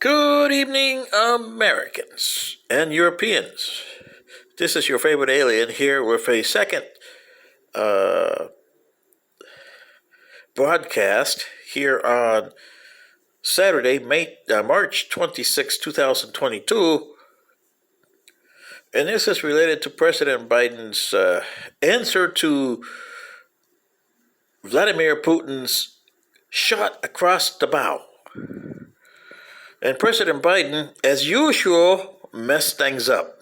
Good evening, Americans and Europeans. This is your favorite alien here with a second uh, broadcast here on Saturday, March 26, 2022. And this is related to President Biden's answer to Vladimir Putin's shot across the bow. And President Biden, as usual, messed things up.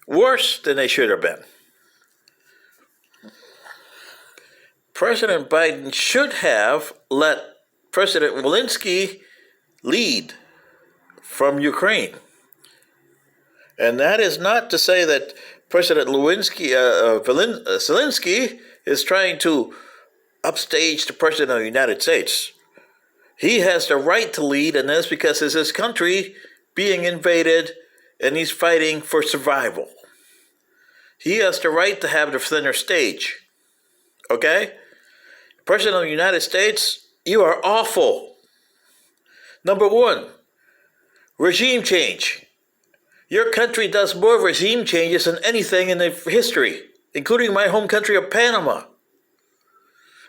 Worse than they should have been. President Biden should have let President Zelensky lead from Ukraine. And that is not to say that President Zelensky is trying to upstage the President of the United States. He has the right to lead, and that's because it's his country being invaded, and he's fighting for survival. He has the right to have the center stage. Okay? President of the United States, you are awful. Number one, regime change. Your country does more regime changes than anything in the history, including my home country of Panama.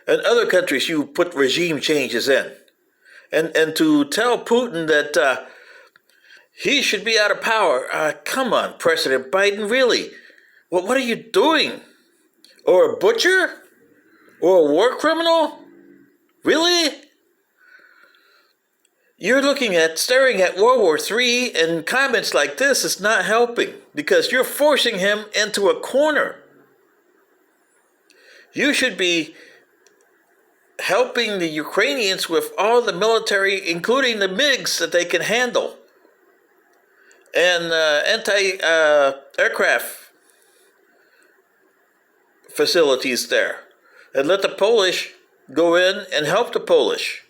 And other countries you put regime changes in. And to tell Putin that he should be out of power, come on, President Biden, really? What are you doing? Or a butcher? Or a war criminal? Really? You're staring at World War III, and comments like this is not helping because you're forcing him into a corner. You should be helping the Ukrainians with all the military, including the MiGs that they can handle, and anti-aircraft facilities there. And let the Polish go in and help the Polish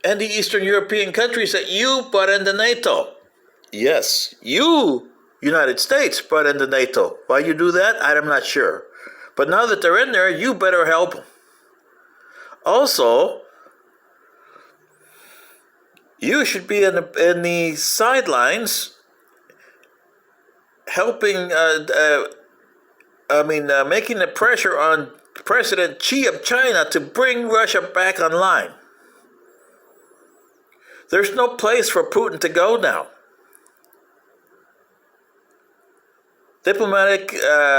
and the Eastern European countries that you brought into NATO. Yes, you, United States, brought into NATO. Why you do that, I'm not sure. But now that they're in there, you better help them. Also, you should be in the sidelines helping, making the pressure on President Xi of China to bring Russia back online. There's no place for Putin to go now. Diplomatic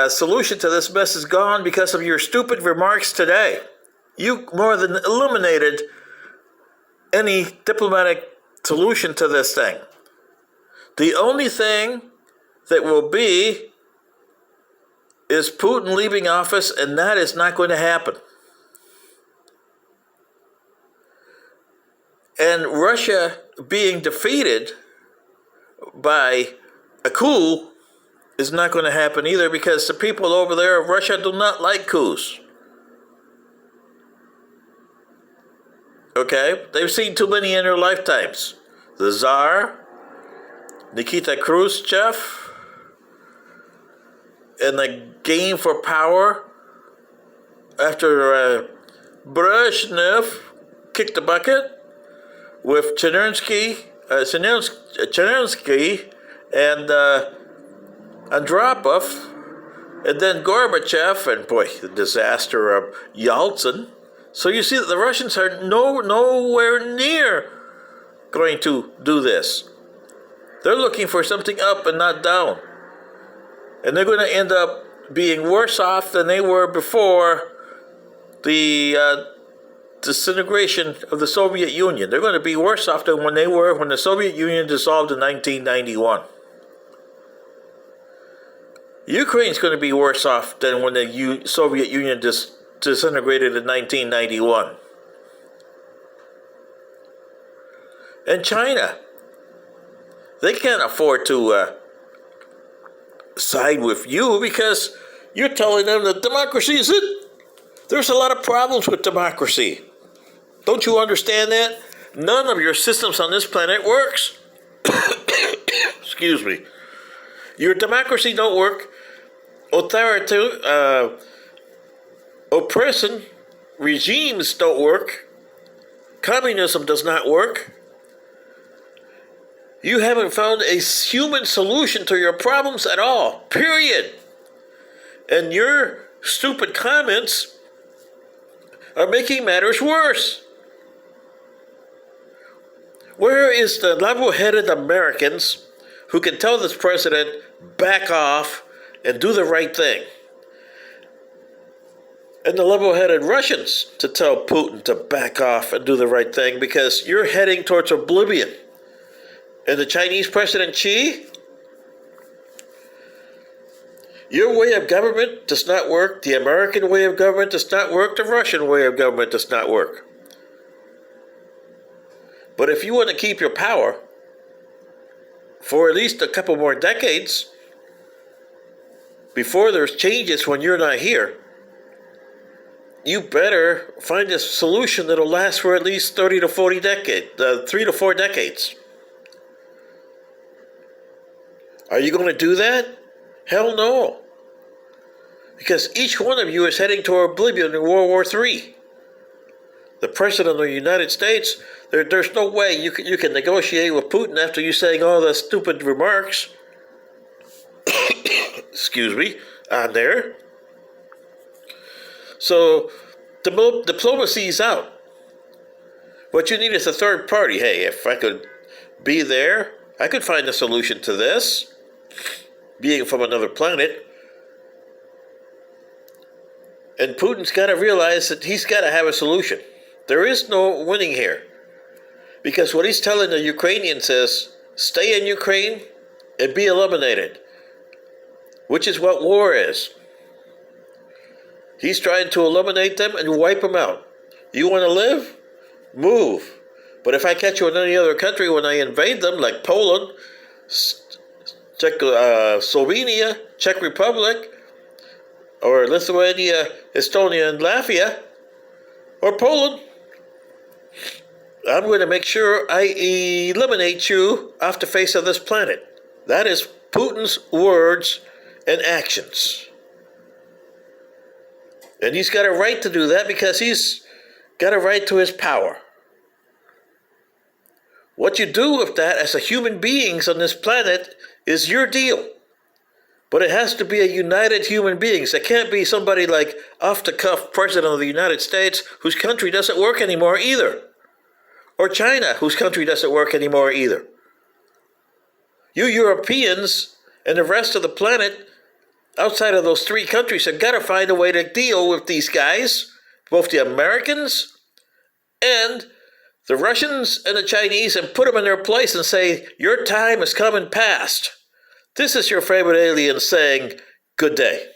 solution to this mess is gone because of your stupid remarks today. You more than eliminated any diplomatic solution to this thing. The only thing that will be is Putin leaving office, and that is not going to happen. And Russia being defeated by a coup is not going to happen either because the people over there of Russia do not like coups. Okay? They've seen too many in their lifetimes. The Tsar, Nikita Khrushchev, and the game for power after Brezhnev kicked the bucket with Chernynsky and Andropov, and then Gorbachev, and boy, the disaster of Yeltsin. So you see that the Russians are nowhere near going to do this. They're looking for something up and not down. And they're going to end up being worse off than they were before the disintegration of the Soviet Union. They're going to be worse off than when they were when the Soviet Union dissolved in 1991. Ukraine's going to be worse off than when the Soviet Union disintegrated in 1991. And China, they can't afford to side with you because you're telling them that democracy is it. There's a lot of problems with democracy. Don't you understand that? None of your systems on this planet works. Excuse me. Your democracy don't work. Oppression regimes don't work. Communism does not work. You haven't found a human solution to your problems at all, period. And your stupid comments are making matters worse. Where is the level-headed Americans who can tell this president, back off and do the right thing? And the level-headed Russians to tell Putin to back off and do the right thing, because you're heading towards oblivion. And the Chinese President Xi, your way of government does not work. The American way of government does not work. The Russian way of government does not work. But if you want to keep your power for at least a couple more decades, before there's changes when you're not here, you better find a solution that'll last for at least 30 to 40 decades, 3 to 4 decades. Are you going to do that? Hell no. Because each one of you is heading toward oblivion in World War III. The President of the United States, there's no way you can negotiate with Putin after you saying all the stupid remarks, excuse me, on there. So, diplomacy is out. What you need is a third party. Hey, if I could be there, I could find a solution to this, being from another planet. And Putin's got to realize that he's got to have a solution. There is no winning here. Because what he's telling the Ukrainians is, stay in Ukraine and be eliminated, which is what war is. He's trying to eliminate them and wipe them out. You want to live? Move. But if I catch you in any other country when I invade them, like Poland, Slovenia, Czech Republic, or Lithuania, Estonia, and Latvia, or Poland, I'm going to make sure I eliminate you off the face of this planet. That is Putin's words and actions. And he's got a right to do that because he's got a right to his power. What you do with that as a human beings on this planet is your deal. But it has to be a united human beings. It can't be somebody like off-the-cuff President of the United States whose country doesn't work anymore either. Or China, whose country doesn't work anymore either. You Europeans and the rest of the planet outside of those 3 countries have got to find a way to deal with these guys, both the Americans and the Russians and the Chinese, and put them in their place and say, your time has come and passed. This is your favorite alien saying, good day.